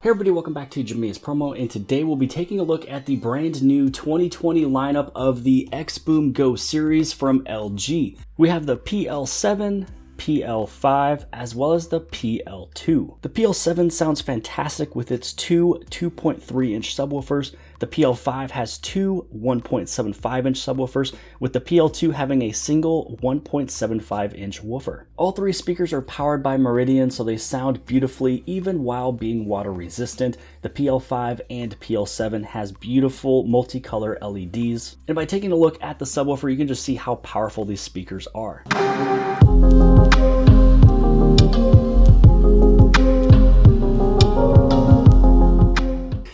Hey everybody, welcome back to Jimmy's Promo, and today we'll be taking a look at the brand new 2020 lineup of the XBOOMGo series from LG. We have the PL7, PL5, as well as the PL2. The PL7 sounds fantastic with its two 2.3-inch subwoofers. The PL5 has two 1.75-inch subwoofers, with the PL2 having a single 1.75-inch woofer. All three speakers are powered by Meridian, so they sound beautifully even while being water resistant. The PL5 and PL7 has beautiful multicolor LEDs. And by taking a look at the subwoofer, you can just see how powerful these speakers are.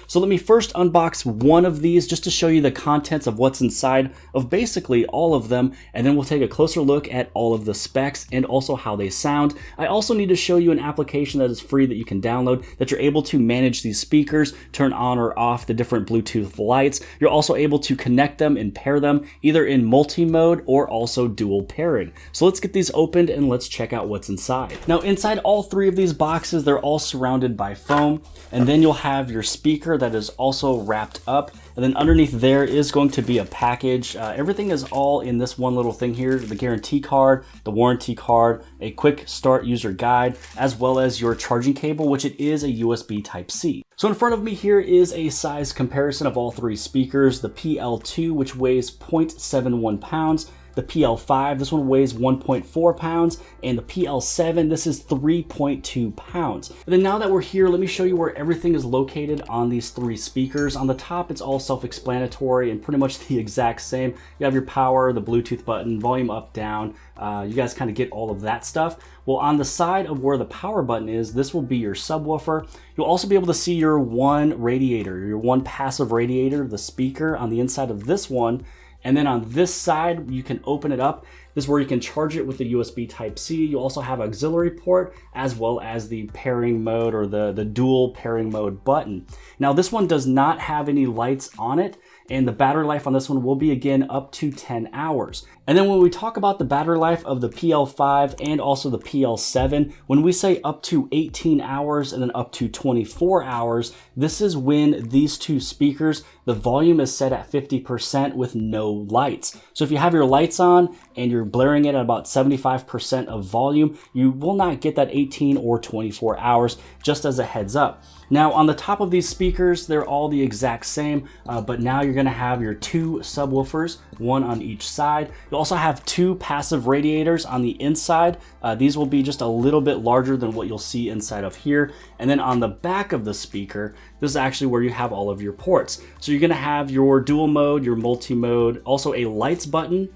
So let me first unbox one of these just to show you the contents of what's inside of basically all of them, and then we'll take a closer look at all of the specs and also how they sound. I also need to show you an application that is free that you can download that you're able to manage these speakers, turn on or off the different Bluetooth lights. You're also able to connect them and pair them either in multi-mode or also dual pairing. So let's get these opened and let's check out what's inside. Now inside all three of these boxes, they're all surrounded by foam, and then you'll have your speaker that is also wrapped up, and then underneath there is going to be a package. Everything is all in this one little thing here: the guarantee card, the warranty card, a quick start user guide, as well as your charging cable, which it is a USB Type-C. So in front of me here is a size comparison of all three speakers. The PL2, which weighs 0.71 pounds, the PL5, this one weighs 1.4 pounds, and the PL7, this is 3.2 pounds. And then now that we're here, let me show you where everything is located on these three speakers. On the top, it's all self-explanatory and pretty much the exact same. You have your power, the Bluetooth button, volume up, down. You guys kind of get all of that stuff. Well, on the side of where the power button is, this will be your subwoofer. You'll also be able to see your one radiator, your one passive radiator, the speaker on the inside of this one. And then on this side, you can open it up. This is where you can charge it with the USB Type-C. You also have auxiliary port as well as the pairing mode or the dual pairing mode button. Now this one does not have any lights on it, and the battery life on this one will be again up to 10 hours. And then when we talk about the battery life of the PL5 and also the PL7, when we say up to 18 hours and then up to 24 hours, this is when these two speakers, the volume is set at 50% with no lights. So if you have your lights on and you're blaring it at about 75% of volume, you will not get that 18 or 24 hours, just as a heads up. Now on the top of these speakers, they're all the exact same, but now you're gonna have your two subwoofers, one on each side. You'll also have two passive radiators on the inside. These will be just a little bit larger than what you'll see inside of here. And then on the back of the speaker, this is actually where you have all of your ports. So you're gonna have your dual mode, your multi-mode, also a lights button.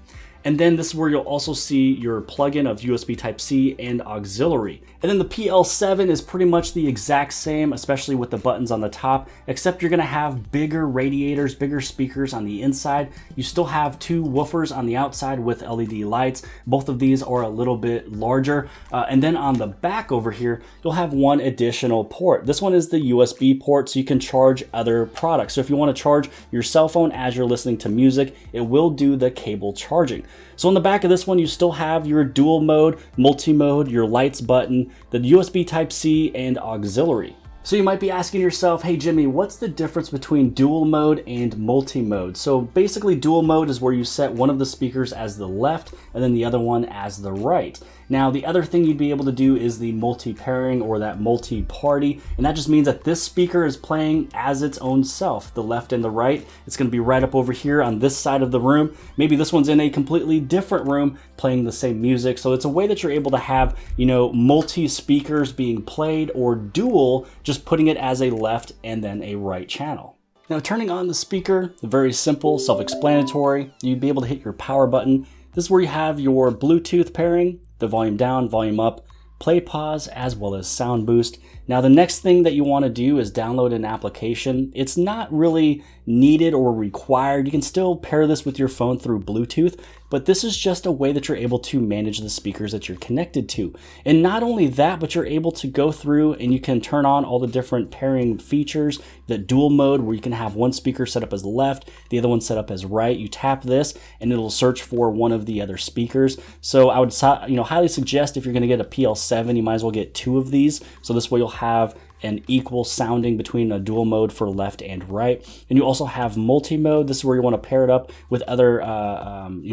And then this is where you'll also see your plug-in of USB Type-C and auxiliary. And then the PL7 is pretty much the exact same, especially with the buttons on the top, except you're gonna have bigger radiators, bigger speakers on the inside. You still have two woofers on the outside with LED lights. Both of these are a little bit larger. And then on the back over here, you'll have one additional port. This one is the USB port, so you can charge other products. So if you wanna charge your cell phone as you're listening to music, it will do the cable charging. So on the back of this one, you still have your dual mode, multi-mode, your lights button, the USB Type-C, and auxiliary. So you might be asking yourself, hey Jimmy, what's the difference between dual mode and multi-mode? So basically dual mode is where you set one of the speakers as the left and then the other one as the right. Now the other thing you'd be able to do is the multi-pairing or that multi-party, and that just means that this speaker is playing as its own self, the left and the right. It's gonna be right up over here on this side of the room. Maybe this one's in a completely different room playing the same music. So it's a way that you're able to have, you know, multi-speakers being played, or dual, just putting it as a left and then a right channel. Now turning on the speaker, very simple, self-explanatory. You'd be able to hit your power button. This is where you have your Bluetooth pairing, the volume down, volume up, play pause, as well as sound boost. Now the next thing that you want to do is download an application. It's not really needed or required. You can still pair this with your phone through Bluetooth, but this is just a way that you're able to manage the speakers that you're connected to. And not only that, but you're able to go through and you can turn on all the different pairing features, the dual mode where you can have one speaker set up as left, the other one set up as right. You tap this and it'll search for one of the other speakers. So I would highly suggest if you're going to get a PL7, you might as well get two of these. So this way you'll have and equal sounding between a dual mode for left and right. And you also have multi-mode. This is where you want to pair it up with other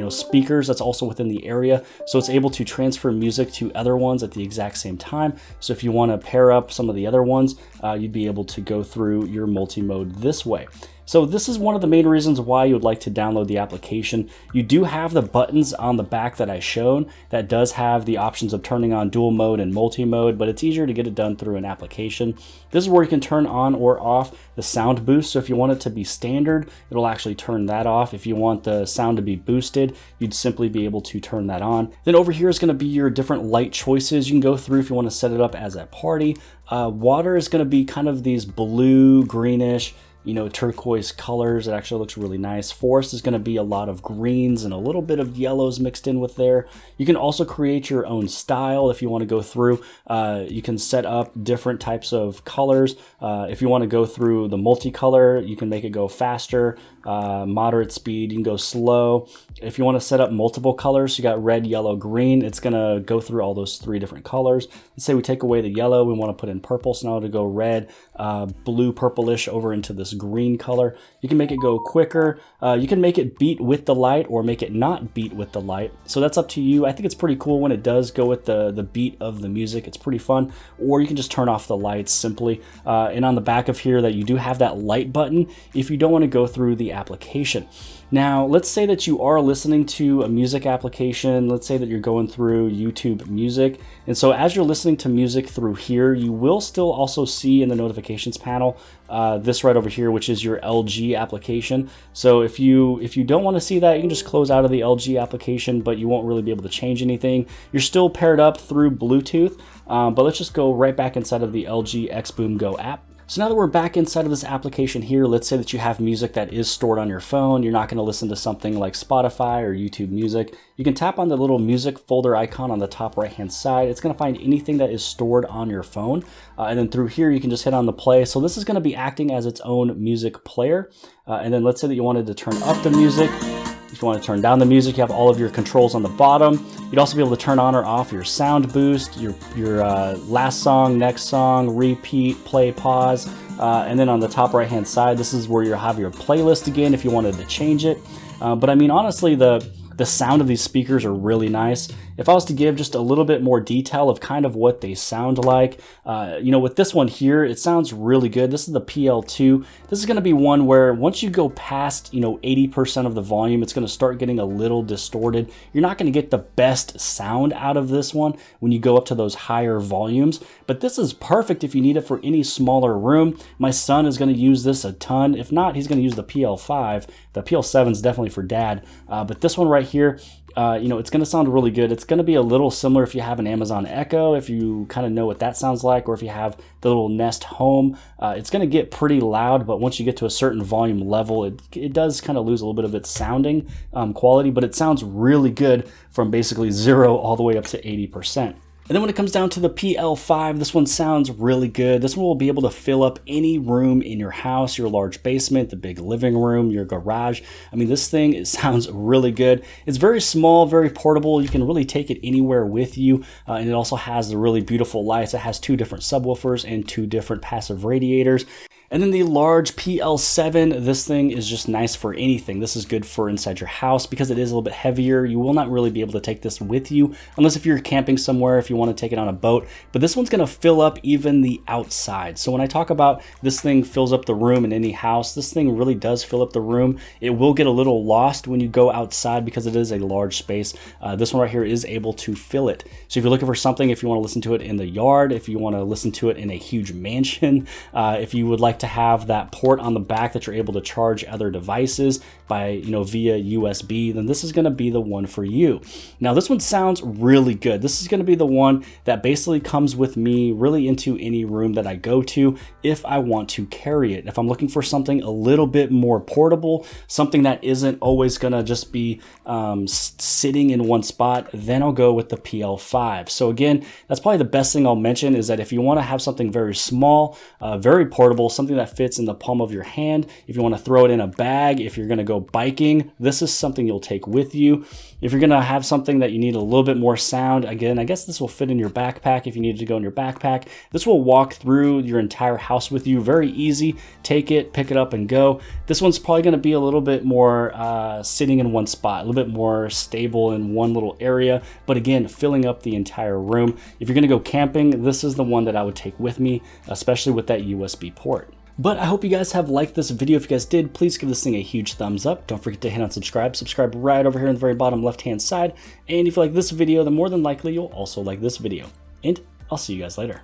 speakers that's also within the area, so it's able to transfer music to other ones at the exact same time. So if you want to pair up some of the other ones, you'd be able to go through your multi-mode this way. So this is one of the main reasons why you would like to download the application. You do have the buttons on the back that I shown that does have the options of turning on dual mode and multi-mode, but it's easier to get it done through an application. This is where you can turn on or off the sound boost. So if you want it to be standard, it'll actually turn that off. If you want the sound to be boosted, you'd simply be able to turn that on. Then over here is going to be your different light choices you can go through if you want to set it up as a party. Water is going to be kind of these blue, greenish, turquoise colors. It actually looks really nice. Forest is going to be a lot of greens and a little bit of yellows mixed in with there. You can also create your own style if you want to go through. You can set up different types of colors. If you want to go through the multicolor, you can make it go faster, moderate speed, you can go slow. If you want to set up multiple colors, you got red, yellow, green, it's going to go through all those 3 different colors. Let's say we take away the yellow, we want to put in purple, so now it'll go red, blue, purplish over into this green color. You can make it go quicker. You can make it beat with the light or make it not beat with the light. So that's up to you. I think it's pretty cool when it does go with the beat of the music. It's pretty fun. Or you can just turn off the lights simply. And on the back of here that you do have that light button if you don't want to go through the application. Now, let's say that you are listening to a music application. Let's say that you're going through YouTube Music. And so as you're listening to music through here, you will still also see in the notifications panel this right over here, which is your LG application. So if you don't want to see that, you can just close out of the LG application, but you won't really be able to change anything. You're still paired up through Bluetooth, but let's just go right back inside of the LG XBOOMGo app. So now that we're back inside of this application here, let's say that you have music that is stored on your phone. You're not going to listen to something like Spotify or YouTube Music. You can tap on the little music folder icon on the top right hand side. It's going to find anything that is stored on your phone. And then through here, you can just hit on the play. So this is going to be acting as its own music player. And then let's say that you wanted to turn up the music. If you want to turn down the music, you have all of your controls on the bottom. You'd also be able to turn on or off your sound boost, your last song, next song, repeat, play, pause. And then on the top right hand side, this is where you'll have your playlist again if you wanted to change it. But I mean, honestly, the sound of these speakers are really nice. If I was to give just a little bit more detail of kind of what they sound like, with this one here, it sounds really good. This is the PL2. This is going to be one where once you go past, 80% of the volume, it's going to start getting a little distorted. You're not going to get the best sound out of this one when you go up to those higher volumes, but this is perfect if you need it for any smaller room. My son is going to use this a ton. If not, he's going to use the PL5. The PL7 is definitely for dad, but this one right here, it's going to sound really good. It's going to be a little similar if you have an Amazon Echo, if you kind of know what that sounds like, or if you have the little Nest Home. It's going to get pretty loud, but once you get to a certain volume level, it does kind of lose a little bit of its sounding quality, but it sounds really good from basically 0 all the way up to 80%. And then when it comes down to the PL5, this one sounds really good. This one will be able to fill up any room in your house, your large basement, the big living room, your garage. I mean, this thing, it sounds really good. It's very small, very portable. You can really take it anywhere with you. And it also has the really beautiful lights. It has 2 different subwoofers and 2 different passive radiators. And then the large PL7, this thing is just nice for anything. This is good for inside your house because it is a little bit heavier. You will not really be able to take this with you unless if you're camping somewhere, if you want to take it on a boat. But this one's going to fill up even the outside. So when I talk about this thing fills up the room in any house, this thing really does fill up the room. It will get a little lost when you go outside because it is a large space. This one right here is able to fill it. So if you're looking for something, if you want to listen to it in the yard, if you want to listen to it in a huge mansion, if you would like to have that port on the back that you're able to charge other devices by, via USB, then this is going to be the one for you. Now, this one sounds really good. This is going to be the one that basically comes with me really into any room that I go to if I want to carry it. If I'm looking for something a little bit more portable, something that isn't always going to just be sitting in one spot, then I'll go with the PL5. So again, that's probably the best thing I'll mention is that if you want to have something very small, very portable, something something that fits in the palm of your hand. If you want to throw it in a bag, if you're going to go biking, this is something you'll take with you. If you're going to have something that you need a little bit more sound, again, I guess this will fit in your backpack if you needed to go in your backpack. This will walk through your entire house with you. Very easy. Take it, pick it up, and go. This one's probably going to be a little bit more sitting in one spot, a little bit more stable in one little area, but again, filling up the entire room. If you're going to go camping, this is the one that I would take with me, especially with that USB port. But I hope you guys have liked this video. If you guys did, please give this thing a huge thumbs up. Don't forget to hit on subscribe. Subscribe right over here in the very bottom left-hand side. And if you like this video, then more than likely you'll also like this video. And I'll see you guys later.